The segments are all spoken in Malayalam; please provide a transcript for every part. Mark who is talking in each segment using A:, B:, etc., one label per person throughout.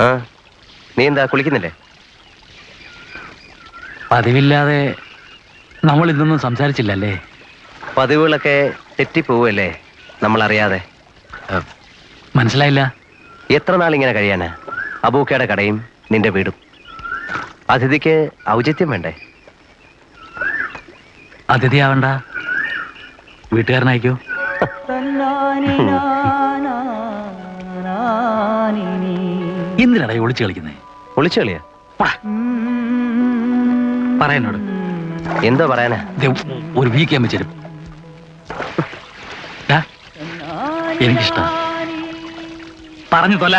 A: ആ, നീ എന്താ കുളിക്കുന്നില്ലേ?
B: പതിവില്ലാതെ നമ്മൾ ഇതൊന്നും സംസാരിച്ചില്ലല്ലേ?
A: പതിവുകളൊക്കെ തെറ്റിപ്പോവല്ലേ നമ്മളറിയാതെ.
B: മനസ്സിലായില്ല.
A: എത്ര നാളിങ്ങനെ കഴിയാനാ? അബൂക്കയുടെ കടയും നിന്റെ വീടും. അതിഥിക്ക് ഔചിത്യം വേണ്ടേ?
B: അതിഥിയാവണ്ട, വീട്ടുകാരനായിക്കോ. എന്തിനാടാ ഒളിച്ചു കളിക്കുന്നേ?
A: ഒളിച്ചു കളിയാ?
B: പറയാനോട്
A: എന്തോ പറയാനാ?
B: ഒരു വീക്ക് വെച്ചിരും. എനിക്കിഷ്ട. പറഞ്ഞു തൊല.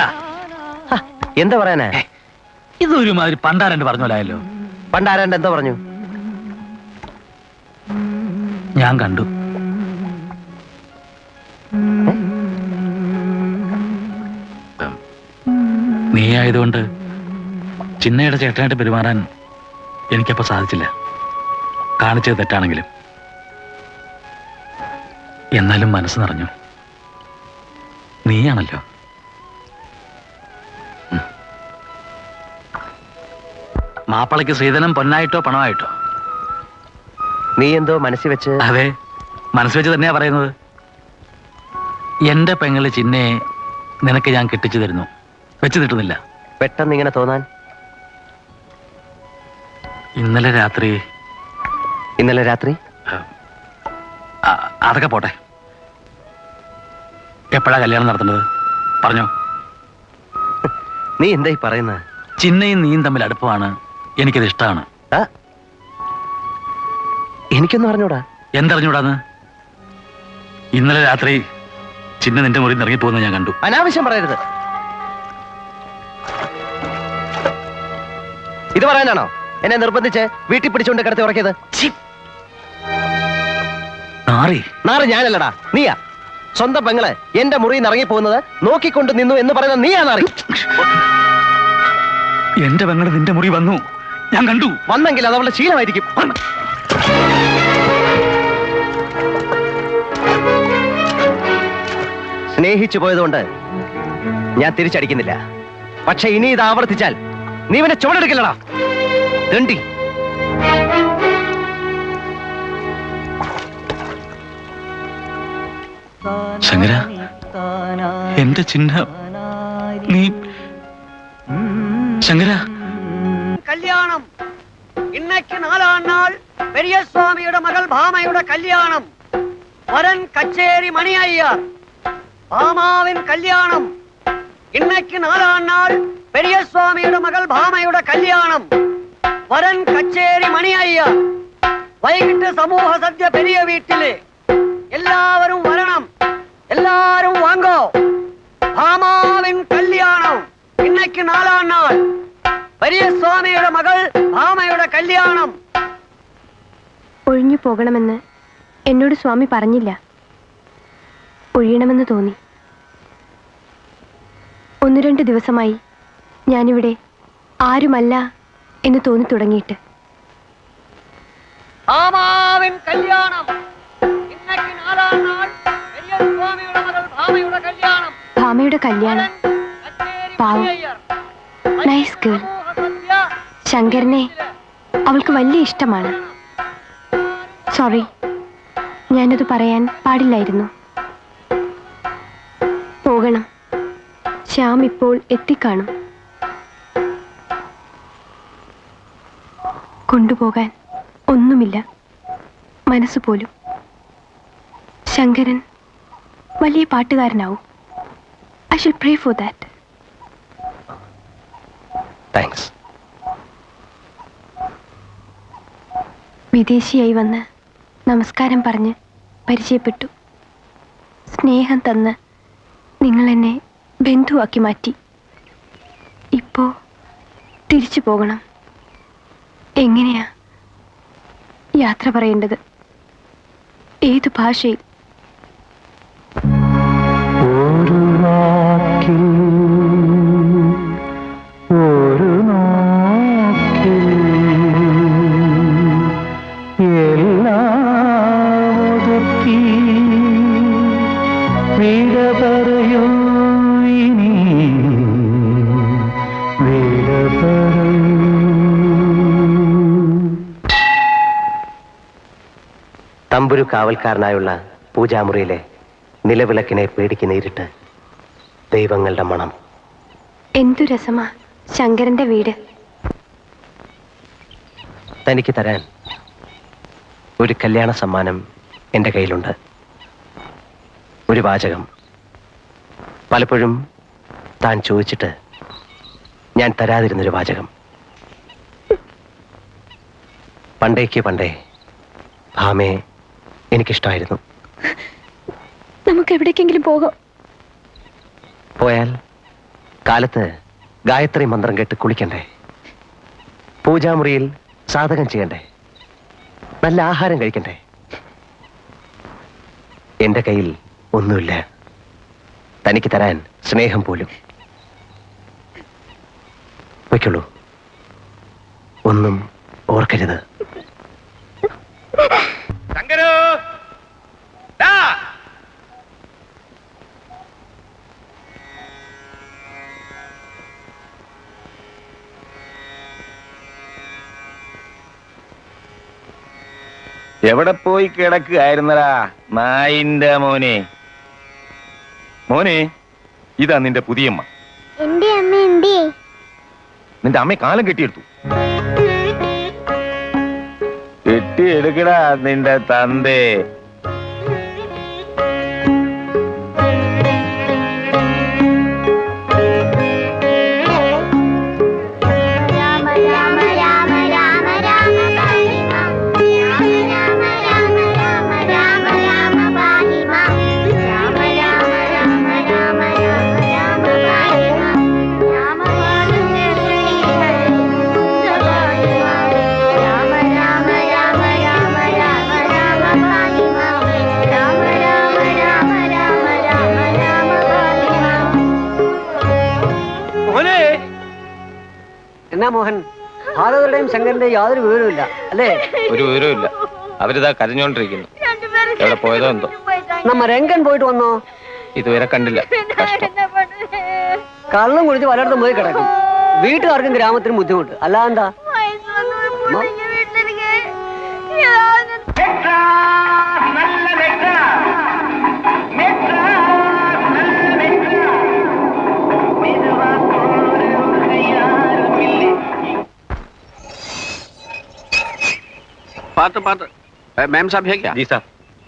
A: എന്താ പറയാനാ?
B: ഇതൊരുമാതിരി പണ്ടാരണ്ട് പറഞ്ഞോലായല്ലോ.
A: പണ്ടാരണ്ട് എന്തോ പറഞ്ഞു?
B: ഞാൻ കണ്ടു. നീ ആയതുകൊണ്ട് ചിന്നയുടെ ചേട്ടനായിട്ട് പെരുമാറാൻ എനിക്കപ്പോ സാധിച്ചില്ല. കാണിച്ചത് തെറ്റാണെങ്കിലും. എന്നാലും മനസ്സ് നിറഞ്ഞു. നീയാണല്ലോ. മാപ്പിളയ്ക്ക് ശ്രീധനം പൊന്നായിട്ടോ പണമായിട്ടോ?
A: നീ എന്തോ മനസ്സിൽ വെച്ച്?
B: അതെ, മനസ്സ് വെച്ച് തന്നെയാ പറയുന്നത്. എന്റെ പെങ്ങള് ചിന്നയെ നിനക്ക് ഞാൻ കെട്ടിച്ചു തരുന്നു. വെച്ച് കിട്ടുന്നില്ല.
A: പെട്ടെന്ന് ഇങ്ങനെ തോന്നാൻ?
B: ഇന്നലെ രാത്രി അതൊക്കെ പോട്ടെ. എപ്പോഴാ കല്യാണം നടത്തുന്നത്? പറഞ്ഞോ.
A: നീ എന്തായി പറയുന്നത്?
B: ചിന്നയും നീയും തമ്മിൽ അടുപ്പമാണ്. എനിക്കത് ഇഷ്ടമാണ്.
A: എനിക്കൊന്നും അറിഞ്ഞൂടാ.
B: എന്തറിഞ്ഞൂടാന്ന്? ഇന്നലെ രാത്രി ചിന്ന നിന്റെ മുറിയിൽ നിന്ന് ഇറങ്ങിപ്പോകുന്ന ഞാൻ കണ്ടു.
A: അനാവശ്യം പറയരുത്. ഇത് പറയാനാണോ എന്നെ നിർബന്ധിച്ച് വീട്ടിൽ പിടിച്ചുകൊണ്ട് കിടത്തി ഉറക്കിയത്? നാറി ഞാനല്ലടാ, നീയാ. സ്വന്തം പെങ്ങള് എന്റെ മുറിയിൽ നിന്ന് ഇറങ്ങിപ്പോകുന്നത് നോക്കിക്കൊണ്ട് നിന്നു എന്ന് പറയുന്ന നീയാ നാറി.
B: എന്റെ പെങ്ങള് നിന്റെ മുറി വന്നു, ഞാൻ കണ്ടു.
A: വന്നെങ്കിൽ അത് അവളുടെ ശീലമായിരിക്കും. സ്നേഹിച്ചു പോയതുകൊണ്ട് ഞാൻ തിരിച്ചടിക്കുന്നില്ല. പക്ഷെ ഇനി ഇത് ആവർത്തിച്ചാൽ നീ ഇവനെ ചുവടെടുക്കില്ലടാ. രണ്ടി
B: ശങ്കര, എന്റെ ചിഹ്ന നീ. ശങ്കര,
C: കല്യാണം ഇന്നേക്ക് 4-ആം നാൾ പെരിയ സ്വാമിയുടെ മകൾ ഭാമയുടെ കല്യാണം. വരൻ കച്ചേരി മണി അയ്യർ. ഭാമാവിൻ കല്യാണം ഇന്നേക്ക് 4-ആം നാൾ പെരിയ സ്വാമിയുടെ മകൾ ഭാമയുടെ കല്യാണം. വരൻ കച്ചേരി മണി അയ്യർ. വൈകിട്ട് സമൂഹ സദ്യ പെരിയ വീട്ടില്. എല്ലാവരും വരണം, എല്ലാരും വാങ്ങോ. ഭാമാവിൻ കല്യാണം ഇന്നേക്ക് 4-ആം നാൾ പെരിയ സ്വാമിയുടെ മകൾ ഭാമയുടെ കല്യാണം.
D: ഒഴിഞ്ഞു പോകണമെന്ന് എന്നോട് സ്വാമി പറഞ്ഞില്ല. ഒഴിയണമെന്ന് തോന്നി. 1-2 ദിവസമായി ഞാനിവിടെ ആരുമല്ല എന്ന് തോന്നി തുടങ്ങിയിട്ട്.
C: ഭാമാവിൻ കല്യാണം ഇന്നേക്ക് 4-ആം നാൾ പെരിയ സ്വാമിയുടെ മകൾ ഭാമയുടെ കല്യാണം.
D: ഭാമയുടെ കല്യാണം. പാവം, നൈസ് ഗേൾ. ശങ്കരനെ അവൾക്ക് വലിയ ഇഷ്ടമാണ്. സോറി, ഞാനത് പറയാൻ പാടില്ലായിരുന്നു. പോകണം. ശ്യാം ഇപ്പോൾ എത്തിക്കാണും. കൊണ്ടുപോകാൻ ഒന്നുമില്ല, മനസ്സുപോലും. ശങ്കരൻ വലിയ പാട്ടുകാരനാവും. I shall pray for that.
A: Thanks.
D: വിദേശിയായി വന്ന് നമസ്കാരം പറഞ്ഞ് പരിചയപ്പെട്ടു. സ്നേഹം തന്ന് നിങ്ങൾ എന്നെ ബന്ധുവാക്കി മാറ്റി. ഇപ്പോ തിരിച്ചു പോകണം. എങ്ങനെയാ യാത്ര പറയേണ്ടത്? ഏതു ഭാഷയിൽ?
B: ഒരു വാക്കിൽ, ഒരു നോക്കിൽ എല്ലാം ഒതുക്കി വിട പറയൂ ഇനി
A: തമ്പുരു കാവൽക്കാരനായുള്ള പൂജാമുറിയിലെ നിലവിളക്കിനെ പേടിക്കുന്ന ഇരുട്ട്, ദൈവങ്ങളുടെ മണം.
D: എന്തു രസമാ ശങ്കരന്റെ വീട്.
A: തനിക്ക് തരാൻ ഒരു കല്യാണ സമ്മാനം എൻ്റെ കയ്യിലുണ്ട്. ഒരു വാചകം. പലപ്പോഴും താൻ ചോദിച്ചിട്ട് ഞാൻ തരാതിരുന്നൊരു വാചകം. പണ്ടേക്ക് പണ്ടേ ഭാമയെ എനിക്കിഷ്ടമായിരുന്നു.
D: നമുക്ക് എവിടേക്കെങ്കിലും പോകാം.
A: പോയാൽ കാലത്ത് ഗായത്രി മന്ത്രം കേട്ട് കുളിക്കണ്ടേ, പൂജാമുറിയിൽ സാധകം ചെയ്യണ്ടേ, നല്ല ആഹാരം കഴിക്കണ്ടേ. എന്റെ കയ്യിൽ ഒന്നുമില്ല തനിക്ക് തരാൻ, സ്നേഹം പോലും. വയ്ക്കുള്ളൂ, ഒന്നും ഓർക്കരുത്.
E: എവിടെ പോയി കിടക്കുകയായിരുന്നടാ നായിന്റെ മോനെ? മോനെ, ഇതാ നിന്റെ പുതിയമ്മ.
F: എന്റെ അമ്മ എന്തേ?
E: നിന്റെ അമ്മയെ കാലം കെട്ടിയെടുത്തു. കെട്ടിയെടുക്കടാ നിന്റെ തന്തേ.
C: എന്നാ മോഹൻ, ഭാരതരുടെയും ശങ്കരന്റെയും യാതൊരു വിവരമില്ല അല്ലേ?
E: ഒരു വിവരമില്ല. അവരിതാ കരഞ്ഞോണ്ടിരിക്കുന്നു. എവിടെ പോയതോ എന്തോ.
C: നമ്മ രംഗൻ പോയിട്ട് വന്നോ?
E: ഇതുവരെ കണ്ടില്ല. കഷ്ടം.
C: കള്ളും കുടിച്ച് പലയിടത്തും പോയി കിടക്കും. വീട്ടുകാർക്കും ഗ്രാമത്തിനും ബുദ്ധിമുട്ട്, അല്ലാതെന്താ?
G: पात्र पात्र मैम साहब है क्या?
A: G sir.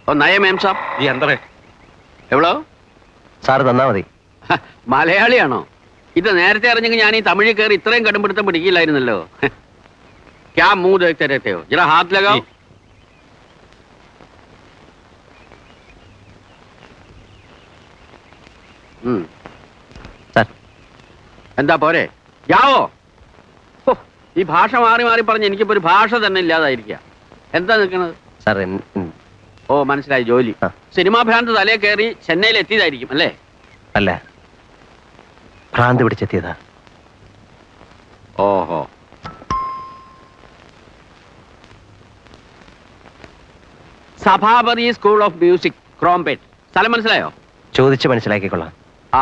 G: और नए मैम साहब
A: ജി അന്തറേ.
G: എവ്വളോ?
A: സാറ് തന്നാ മതി.
G: മലയാളിയാണോ? ഇത് നേരത്തെ അറിഞ്ഞെങ്കിൽ ഞാൻ ഈ തമിഴിൽ കയറി ഇത്രയും കടുംപിടുത്തം പിടിക്കില്ലായിരുന്നല്ലോ. क्या मुंह देखते रहते हो? जरा हाथ लगाओ.
A: സാർ,
G: എന്താ പോരെ? യാവോ. ഓ, ഈ ഭാഷ മാറി മാറി പറഞ്ഞ് എനിക്കിപ്പോ ഒരു ഭാഷ തന്നെ ഇല്ലാതായിരിക്കുക. എന്താ നിൽക്കണത്?
A: സാർ
G: ഓ, മനസ്സിലായി, ജോലി.
A: ആ.
G: സിനിമാ ഭ്രാന്ത് തലേ കയറി ചെന്നൈയിൽ എത്തിയതായിരിക്കും അല്ലേ?
A: അല്ല, ഭ്രാന്ത് പിടിച്ചെത്തിയതാ.
G: ഓഹോ. സഭാപതി സ്കൂൾ ഓഫ് മ്യൂസിക്, ക്രോംപേറ്റ്. സ്ഥലം മനസ്സിലായോ?
A: ചോദിച്ച് മനസ്സിലാക്കിക്കൊള്ളാം.
G: ആ,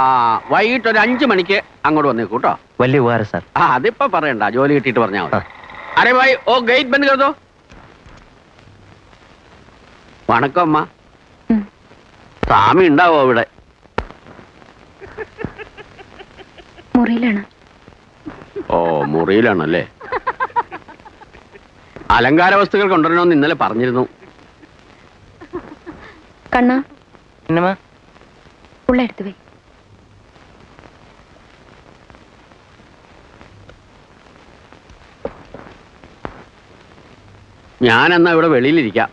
G: വൈകിട്ട് ഒരു 5 മണിക്ക് അങ്ങോട്ട് വന്നേക്കൂ കേട്ടോ.
A: വലിയ ഉപകാരം സാർ.
G: ആ, അതിപ്പോ പറയണ്ട, ജോലി കിട്ടിയിട്ട് പറഞ്ഞാൽ മതി.
A: ആ.
G: അരെ ഭായ്, ഓ ഗേറ്റ് ബന്ദ് കർ ദോ. വണക്കം അമ്മ. സ്വാമി ഉണ്ടാവോ ഇവിടെ?
D: മുറിയിലാണ്.
G: ഓ, മുറിയിലാണല്ലേ. അലങ്കാര വസ്തുക്കൾ കൊണ്ടുവരണമെന്ന് ഇന്നലെ പറഞ്ഞിരുന്നു.
D: കണ്ണ
A: എന്നമ്മാ?
D: ഉള്ള എടുത്തു പോയി.
G: ഞാനെന്നാ ഇവിടെ വെളിയിലിരിക്കാം.